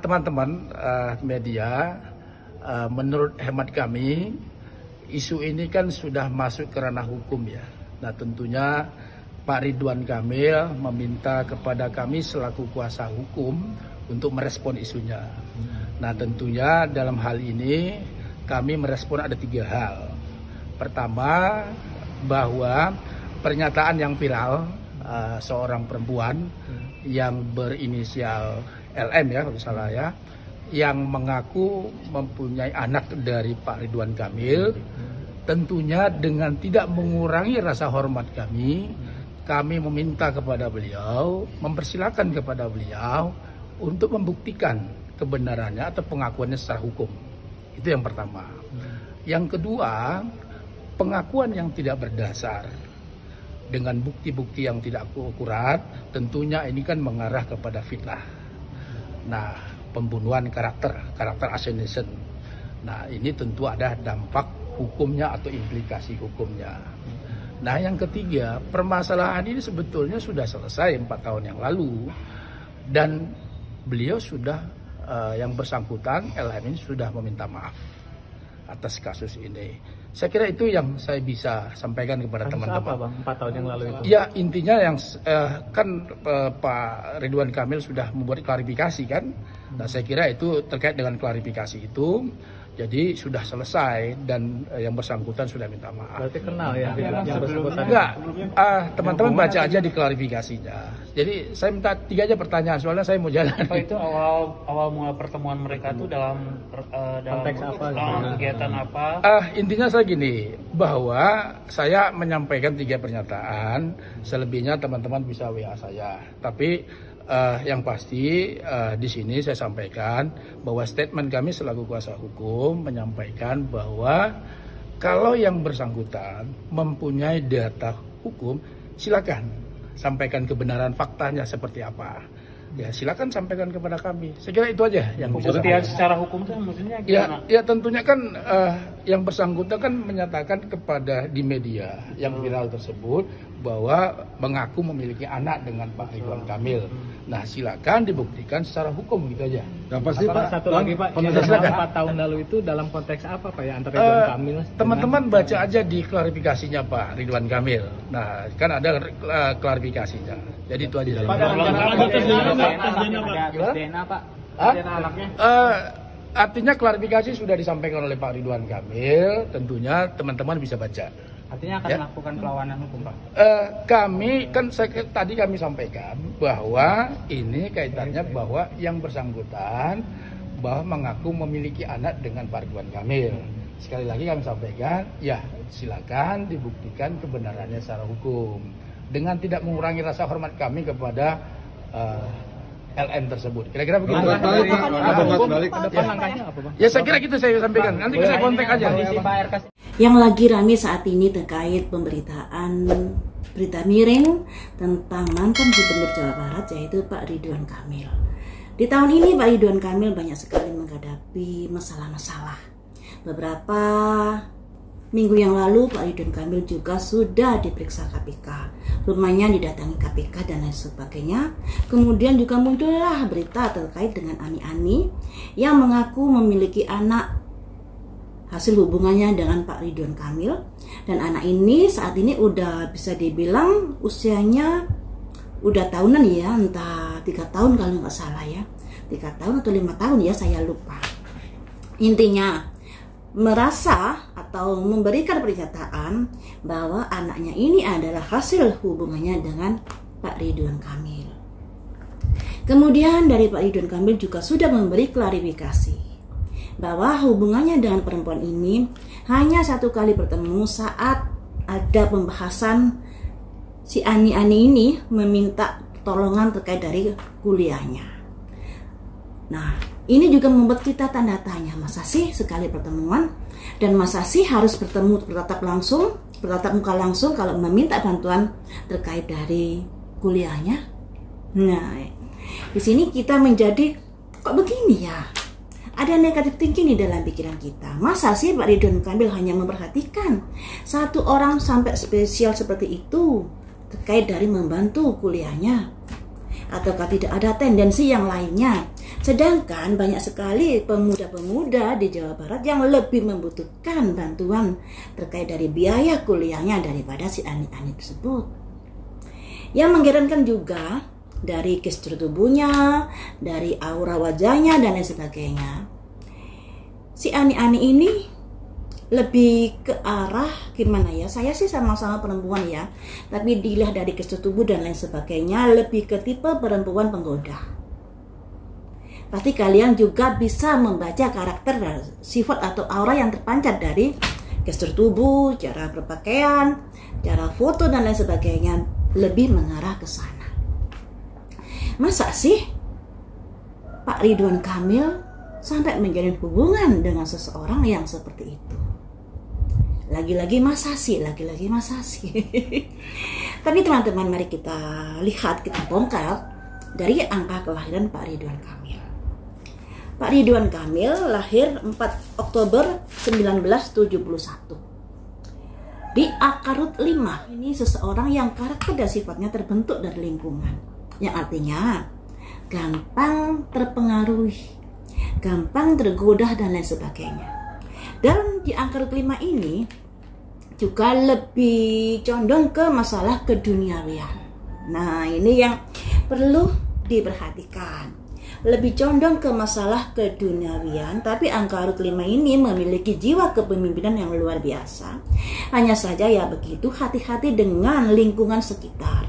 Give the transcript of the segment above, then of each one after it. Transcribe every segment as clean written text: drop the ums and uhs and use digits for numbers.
Teman-teman media, menurut hemat kami, isu ini kan sudah masuk ke ranah hukum ya. Nah tentunya Pak Ridwan Kamil meminta kepada kami selaku kuasa hukum untuk merespon isunya. Nah tentunya dalam hal ini kami merespon ada 3 hal. Pertama, bahwa pernyataan yang viral seorang perempuan yang berinisial LM ya kalau salah ya, yang mengaku mempunyai anak dari Pak Ridwan Kamil, tentunya dengan tidak mengurangi rasa hormat kami meminta kepada beliau, mempersilahkan kepada beliau untuk membuktikan kebenarannya atau pengakuannya secara hukum. Itu yang pertama. Yang kedua, pengakuan yang tidak berdasar dengan bukti-bukti yang tidak akurat, tentunya ini kan mengarah kepada fitnah. Nah, pembunuhan karakter assassination. Nah, ini tentu ada dampak hukumnya atau implikasi hukumnya. Nah, yang ketiga, permasalahan ini sebetulnya sudah selesai 4 tahun yang lalu dan beliau sudah yang bersangkutan LM ini sudah meminta maaf atas kasus ini. Saya kira itu yang saya bisa sampaikan kepada teman-teman. Apa Bang, 4 tahun yang lalu itu? Ya intinya yang Pak Ridwan Kamil sudah membuat klarifikasi kan. Nah saya kira itu terkait dengan klarifikasi itu. Jadi sudah selesai dan yang bersangkutan sudah minta maaf. Berarti kenal ya yang bersangkutan? Enggak, teman-teman baca aja di klarifikasinya. Jadi saya minta 3 aja pertanyaan soalnya saya mau jalan. Apa itu awal mula pertemuan mereka itu dalam konteks apa? Kegiatan apa? Intinya saya gini, bahwa saya menyampaikan 3 pernyataan, selebihnya teman-teman bisa WA saya. Tapi yang pasti di sini saya sampaikan bahwa statement kami selaku kuasa hukum menyampaikan bahwa kalau yang bersangkutan mempunyai data hukum, silakan sampaikan kebenaran faktanya seperti apa. Ya silakan sampaikan kepada kami. Saya kira itu aja yang bisa Pembuktian secara hukum itu maksudnya gimana? Ya tentunya kan yang bersangkutan kan menyatakan kepada di media yang viral tersebut bahwa mengaku memiliki anak dengan Pak Ridwan Kamil. Nah silakan dibuktikan secara hukum gitu aja. Yang pasti Pak, satu lagi Pak, yang 4 tahun lalu itu dalam konteks apa Pak ya antara Ridwan Kamil? Teman-teman baca aja di klarifikasinya Pak Ridwan Kamil. Nah kan ada klarifikasinya. Jadi itu aja. DNA Pak? Anaknya? Artinya klarifikasi sudah disampaikan oleh Pak Ridwan Kamil. Tentunya teman-teman bisa baca. Artinya akan melakukan perlawanan hukum Pak? Kami kan tadi kami sampaikan bahwa ini kaitannya bahwa yang bersangkutan bahwa mengaku memiliki anak dengan Pak Ridwan Kamil. Sekali lagi kami sampaikan, ya silakan dibuktikan kebenarannya secara hukum dengan tidak mengurangi rasa hormat kami kepada LM tersebut. Kira-kira begitu. Ya saya kira gitu saya sampaikan. Nanti saya kontak aja. Yang lagi rame saat ini terkait pemberitaan berita miring tentang mantan Gubernur Jawa Barat yaitu Pak Ridwan Kamil. Di tahun ini Pak Ridwan Kamil banyak sekali menghadapi masalah-masalah. Beberapa minggu yang lalu Pak Ridwan Kamil juga sudah diperiksa KPK. Rumahnya didatangi KPK dan lain sebagainya. Kemudian juga muncullah berita terkait dengan Ani yang mengaku memiliki anak hasil hubungannya dengan Pak Ridwan Kamil. Dan anak ini saat ini udah bisa dibilang usianya udah tahunan ya, entah 3 tahun kalau nggak salah ya, 3 tahun atau 5 tahun ya, saya lupa. Intinya merasa atau memberikan pernyataan bahwa anaknya ini adalah hasil hubungannya dengan Pak Ridwan Kamil. Kemudian dari Pak Ridwan Kamil juga sudah memberi klarifikasi bahwa hubungannya dengan perempuan ini hanya 1 kali bertemu saat ada pembahasan si Ani ini meminta pertolongan terkait dari kuliahnya. Nah, ini juga membuat kita tanda tanya, masa sih sekali pertemuan dan masa sih harus bertemu bertatap muka langsung kalau meminta bantuan terkait dari kuliahnya. Nah, di sini kita menjadi kok begini ya? Ada negatif thinking di dalam pikiran kita. Masa sih Pak Ridwan Kamil hanya memperhatikan 1 orang sampai spesial seperti itu terkait dari membantu kuliahnya? Ataukah tidak ada tendensi yang lainnya Sedangkan banyak sekali pemuda-pemuda di Jawa Barat yang lebih membutuhkan bantuan terkait dari biaya kuliahnya daripada si Ani-Ani tersebut. Yang mengherankan juga dari gestur tubuhnya, dari aura wajahnya dan lain sebagainya. Si Ani-Ani ini lebih ke arah gimana ya? Saya sih sama-sama perempuan ya, tapi dilihat dari gestur tubuh dan lain sebagainya lebih ke tipe perempuan penggoda. Pasti kalian juga bisa membaca karakter dan sifat atau aura yang terpancar dari gestur tubuh, cara berpakaian, cara foto dan lain sebagainya, lebih mengarah ke sana. Masa sih Pak Ridwan Kamil sampai menjalin hubungan dengan seseorang yang seperti itu? Lagi-lagi masa sih. Tapi teman-teman, mari kita lihat, kita bongkar dari angka kelahiran Pak Ridwan Kamil. Pak Ridwan Kamil lahir 4 Oktober 1971 di Akarut 5. Ini seseorang yang karakter dan sifatnya terbentuk dari lingkungan, yang artinya gampang terpengaruhi, gampang tergoda dan lain sebagainya. Dan di Akarut 5 ini juga lebih condong ke masalah keduniawian. Nah, ini yang perlu diperhatikan. Lebih condong ke masalah keduniawian, tapi Akarut 5 ini memiliki jiwa kepemimpinan yang luar biasa. Hanya saja ya begitu, hati-hati dengan lingkungan sekitar.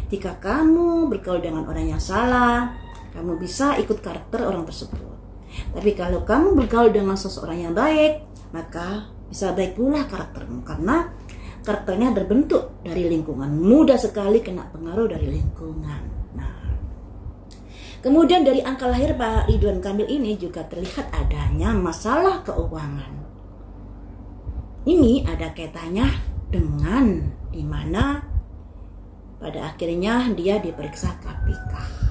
Jika kamu bergaul dengan orang yang salah, kamu bisa ikut karakter orang tersebut. Tapi kalau kamu bergaul dengan seseorang yang baik, maka bisa baik pula karaktermu, karena karakternya terbentuk dari lingkungan. Mudah sekali kena pengaruh dari lingkungan. Nah, kemudian dari angka lahir Pak Ridwan Kamil ini juga terlihat adanya masalah keuangan. Ini ada kaitannya dengan dimana pada akhirnya dia diperiksa KPK.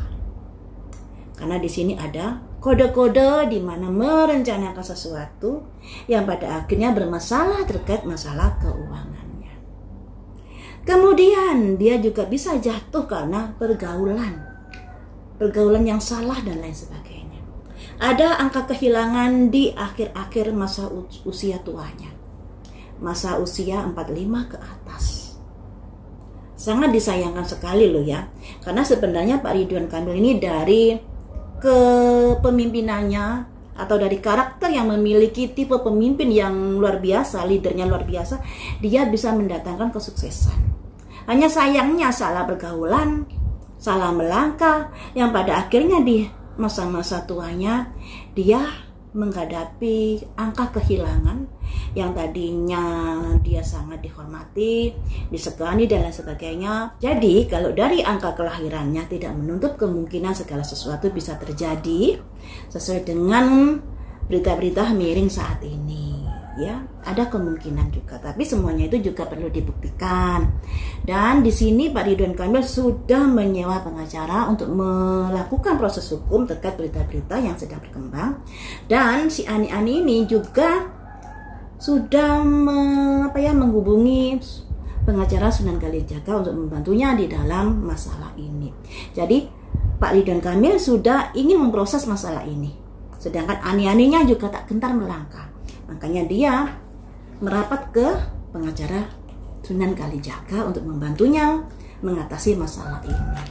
Karena di sini ada kode-kode di mana merencanakan sesuatu yang pada akhirnya bermasalah terkait masalah keuangannya. Kemudian dia juga bisa jatuh karena pergaulan yang salah dan lain sebagainya. Ada angka kehilangan di akhir-akhir masa usia tuanya, masa usia 45 ke atas. Sangat disayangkan sekali loh ya, karena sebenarnya Pak Ridwan Kamil ini dari kepemimpinannya atau dari karakter yang memiliki tipe pemimpin yang luar biasa, leadernya luar biasa, dia bisa mendatangkan kesuksesan. Hanya sayangnya salah pergaulan, salah melangkah, yang pada akhirnya di masa-masa tuanya dia menghadapi angka kehilangan yang tadinya dia sangat dihormati, disegani dan lain sebagainya. Jadi kalau dari angka kelahirannya tidak menutup kemungkinan segala sesuatu bisa terjadi sesuai dengan berita-berita miring saat ini. Ya, ada kemungkinan juga, tapi semuanya itu juga perlu dibuktikan. Dan di sini Pak Ridwan Kamil sudah menyewa pengacara untuk melakukan proses hukum terkait berita-berita yang sedang berkembang. Dan si Ani-Ani ini juga sudah menghubungi pengacara Sunan Kalijaga untuk membantunya di dalam masalah ini. Jadi Pak Ridwan Kamil sudah ingin memproses masalah ini, sedangkan Ani-Aninya juga tak gentar melangkah. Makanya dia merapat ke pengacara Sunan Kalijaga untuk membantunya mengatasi masalah ini.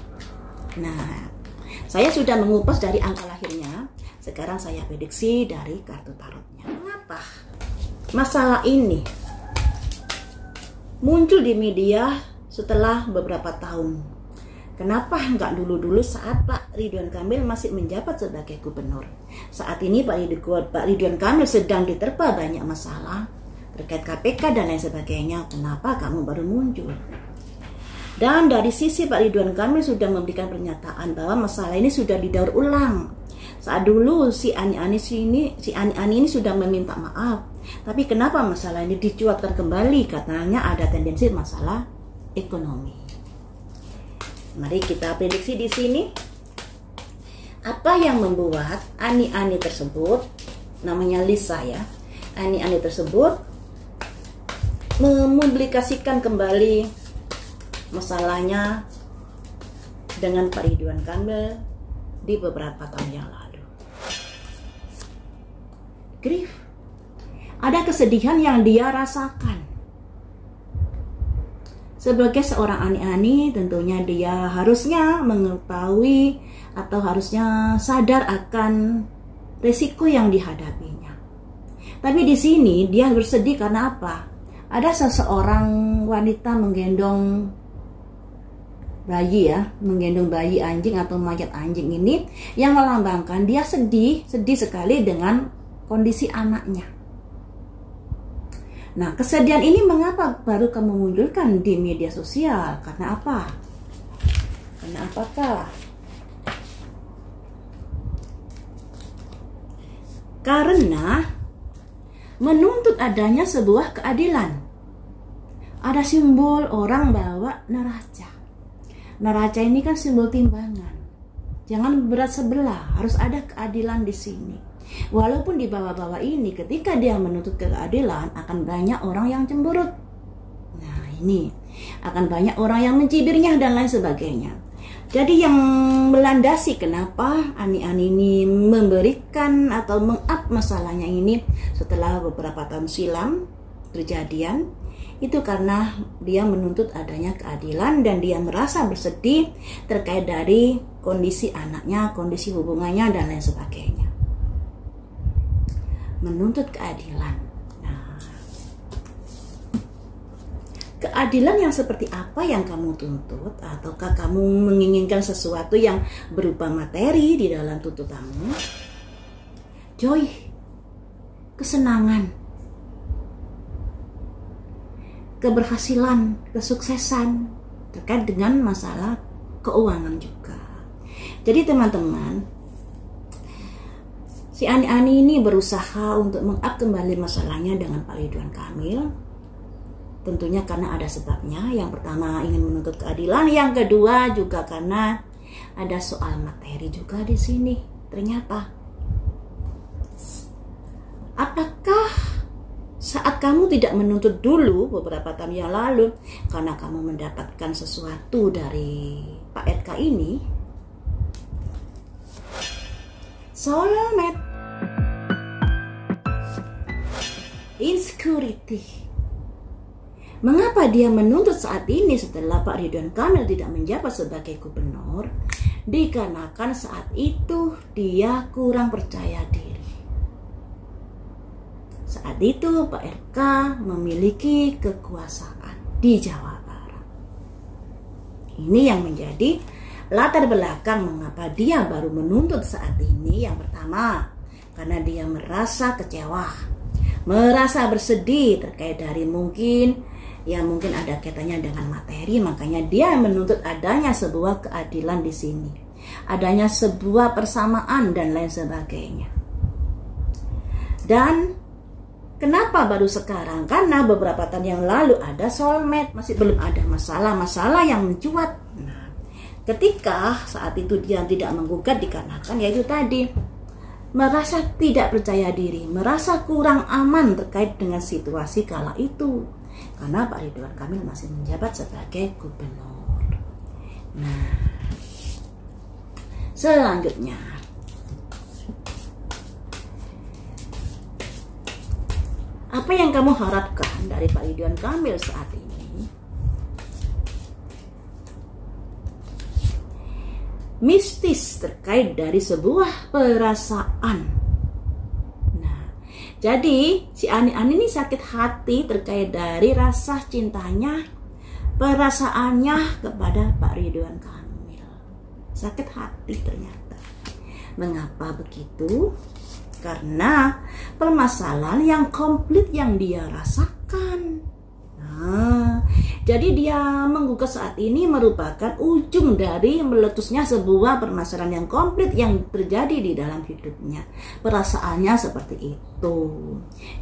Nah, saya sudah mengupas dari angka lahirnya. Sekarang saya prediksi dari kartu tarotnya. Mengapa masalah ini muncul di media setelah beberapa tahun? Kenapa nggak dulu-dulu saat Pak Ridwan Kamil masih menjabat sebagai gubernur? Saat ini Pak Ridwan Kamil sedang diterpa banyak masalah terkait KPK dan lain sebagainya. Kenapa kamu baru muncul? Dan dari sisi Pak Ridwan Kamil sudah memberikan pernyataan bahwa masalah ini sudah didaur ulang. Saat dulu si Ani-Ani ini sudah meminta maaf. Tapi kenapa masalah ini dicuatkan kembali? Katanya ada tendensi masalah ekonomi. Mari kita prediksi di sini. Apa yang membuat Ani-Ani tersebut, namanya Lisa ya, Ani-Ani tersebut mempublikasikan kembali masalahnya dengan Pak Ridwan Kamil di beberapa tahun yang lalu. ada kesedihan yang dia rasakan. Sebagai seorang ani-ani, tentunya dia harusnya mengetahui atau harusnya sadar akan risiko yang dihadapinya. Tapi di sini dia bersedih karena apa? Ada seseorang wanita menggendong bayi ya, menggendong bayi anjing atau mayat anjing ini yang melambangkan dia sedih sekali dengan kondisi anaknya. Nah, kesedihan ini mengapa baru kamu munculkan di media sosial? Karena apa? Karena apakah? Karena menuntut adanya sebuah keadilan. Ada simbol orang bawa neraca. Neraca ini kan simbol timbangan. Jangan berat sebelah, harus ada keadilan di sini. Walaupun di bawah-bawah ini ketika dia menuntut keadilan akan banyak orang yang cemberut. Nah, ini akan banyak orang yang mencibirnya dan lain sebagainya. Jadi yang melandasi kenapa ani-ani ini memberikan atau meng-up masalahnya ini setelah beberapa tahun silam kejadian itu karena dia menuntut adanya keadilan dan dia merasa bersedih terkait dari kondisi anaknya, kondisi hubungannya dan lain sebagainya. Menuntut keadilan. Nah, keadilan yang seperti apa yang kamu tuntut? Ataukah kamu menginginkan sesuatu yang berupa materi di dalam tuntutanmu? Joy, kesenangan, keberhasilan, kesuksesan terkait dengan masalah keuangan juga. Jadi teman-teman, si ani-ani ini berusaha untuk meng-up kembali masalahnya dengan Pak Ridwan Kamil. Tentunya karena ada sebabnya. Yang pertama ingin menuntut keadilan, yang kedua juga karena ada soal materi juga di sini. Ternyata, apakah saat kamu tidak menuntut dulu beberapa tahun yang lalu karena kamu mendapatkan sesuatu dari Pak RK ini, soulmate, insecurity. Mengapa dia menuntut saat ini setelah Pak Ridwan Kamil tidak menjabat sebagai gubernur? Dikarenakan saat itu dia kurang percaya diri. Saat itu Pak RK memiliki kekuasaan di Jawa Barat. Ini yang menjadi latar belakang mengapa dia baru menuntut saat ini. Yang pertama, karena dia merasa kecewa, merasa bersedih terkait dari mungkin ada kaitannya dengan materi, makanya dia menuntut adanya sebuah keadilan di sini, adanya sebuah persamaan dan lain sebagainya. Dan kenapa baru sekarang? Karena beberapa tahun yang lalu ada soulmate, masih belum ada masalah-masalah yang mencuat. Nah, ketika saat itu dia tidak menggugat dikarenakan yaitu tadi merasa tidak percaya diri, merasa kurang aman terkait dengan situasi kala itu. Karena Pak Ridwan Kamil masih menjabat sebagai gubernur. Nah, selanjutnya apa yang kamu harapkan dari Pak Ridwan Kamil saat ini? Mistis terkait dari sebuah perasaan. Jadi si ani-ani ini sakit hati terkait dari rasa cintanya, perasaannya kepada Pak Ridwan Kamil. Sakit hati ternyata. Mengapa begitu? Karena permasalahan yang komplit yang dia rasakan. Nah, jadi dia menggugat saat ini merupakan ujung dari meletusnya sebuah permasalahan yang komplit yang terjadi di dalam hidupnya. Perasaannya seperti itu.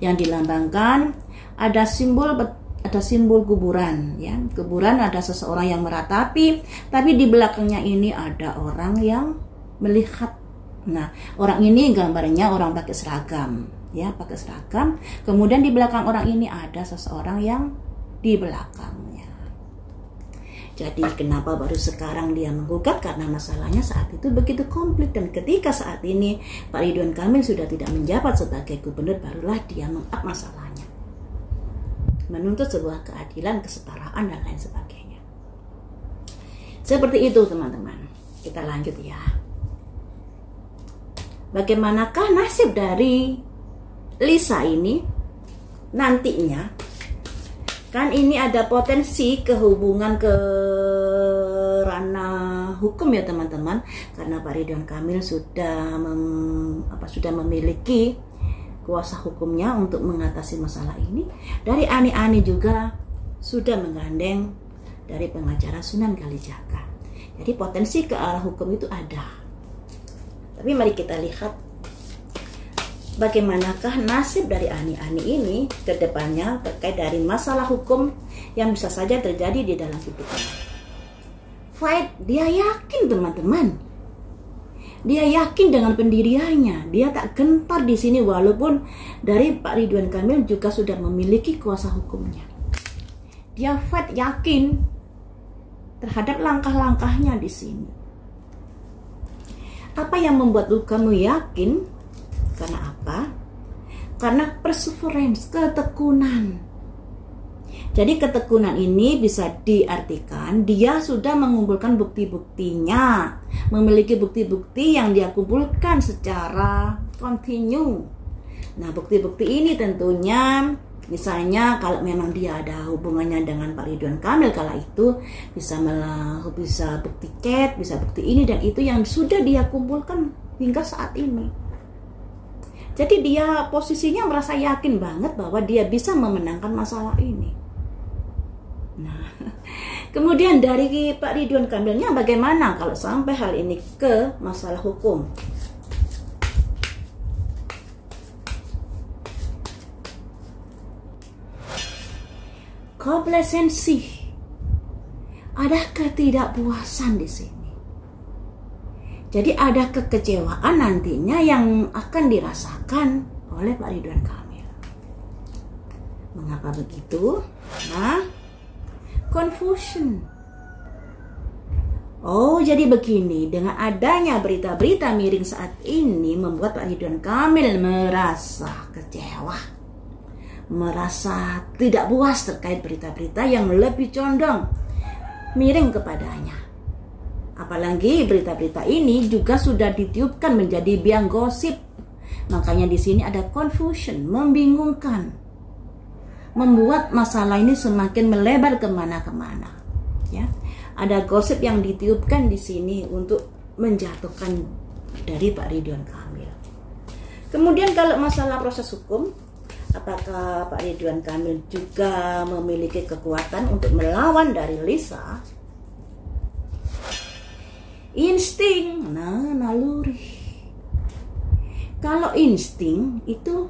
Yang dilambangkan ada simbol kuburan, ya. Kuburan ada seseorang yang meratapi, tapi di belakangnya ini ada orang yang melihat. Nah, orang ini gambarnya orang pakai seragam, ya, pakai seragam. Kemudian di belakang orang ini ada seseorang yang di belakangnya. Jadi kenapa baru sekarang dia menggugat? Karena masalahnya saat itu begitu komplit, dan ketika saat ini Pak Ridwan Kamil sudah tidak menjabat sebagai gubernur, barulah dia meng-up masalahnya, menuntut sebuah keadilan, kesetaraan, dan lain sebagainya. Seperti itu teman-teman. Kita lanjut ya. Bagaimanakah nasib dari Lisa ini nantinya? Kan ini ada potensi kehubungan ke ranah hukum ya teman-teman, karena Pak Ridwan Kamil sudah memiliki kuasa hukumnya untuk mengatasi masalah ini. Dari Ani juga sudah menggandeng dari pengacara Sunan Kalijaga. Jadi potensi ke arah hukum itu ada. Tapi mari kita lihat bagaimanakah nasib dari Ani ini ke depannya terkait dari masalah hukum yang bisa saja terjadi di dalam hidupnya. Fight, dia yakin teman-teman. Dia yakin dengan pendiriannya. Dia tak gentar di sini walaupun dari Pak Ridwan Kamil juga sudah memiliki kuasa hukumnya. Dia fight yakin terhadap langkah-langkahnya di sini. Apa yang membuat kamu yakin? Karena apa? Karena perseverance, ketekunan. Jadi ketekunan ini bisa diartikan dia sudah mengumpulkan bukti-buktinya, memiliki bukti-bukti yang dia kumpulkan secara kontinu. Nah, bukti-bukti ini tentunya misalnya kalau memang dia ada hubungannya dengan Pak Ridwan Kamil kala itu bisa bukti chat, bisa bukti ini dan itu yang sudah dia kumpulkan hingga saat ini. Jadi dia posisinya merasa yakin banget bahwa dia bisa memenangkan masalah ini. Nah, kemudian dari Pak Ridwan Kamilnya bagaimana kalau sampai hal ini ke masalah hukum? Komplasensi, ada ketidakpuasan di sini. Jadi ada kekecewaan nantinya yang akan dirasakan oleh Pak Ridwan Kamil. Mengapa begitu? Nah, confusion. Oh, jadi begini, dengan adanya berita-berita miring saat ini membuat Pak Ridwan Kamil merasa kecewa, merasa tidak puas terkait berita-berita yang lebih condong miring kepadanya. Apalagi berita-berita ini juga sudah ditiupkan menjadi biang gosip. Makanya di sini ada confusion, membingungkan, membuat masalah ini semakin melebar kemana-kemana. Ya, ada gosip yang ditiupkan di sini untuk menjatuhkan dari Pak Ridwan Kamil. Kemudian kalau masalah proses hukum, apakah Pak Ridwan Kamil juga memiliki kekuatan untuk melawan dari Lisa? Insting, naluri. Kalau insting itu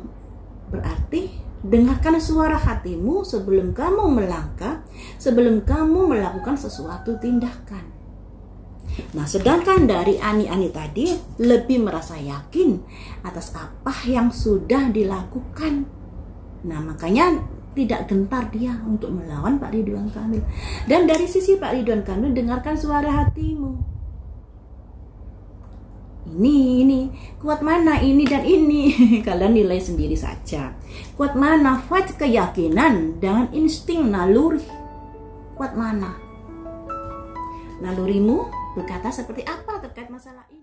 berarti dengarkan suara hatimu sebelum kamu melangkah, sebelum kamu melakukan sesuatu tindakan. Nah, sedangkan dari Ani tadi lebih merasa yakin atas apa yang sudah dilakukan. Nah, makanya tidak gentar dia untuk melawan Pak Ridwan Kamil. Dan dari sisi Pak Ridwan Kamil, dengarkan suara hatimu. Ini kuat mana ini dan ini. Kalian nilai sendiri saja. Kuat mana fight keyakinan dengan insting naluri? Kuat mana? Nalurimu berkata seperti apa terkait masalah ini?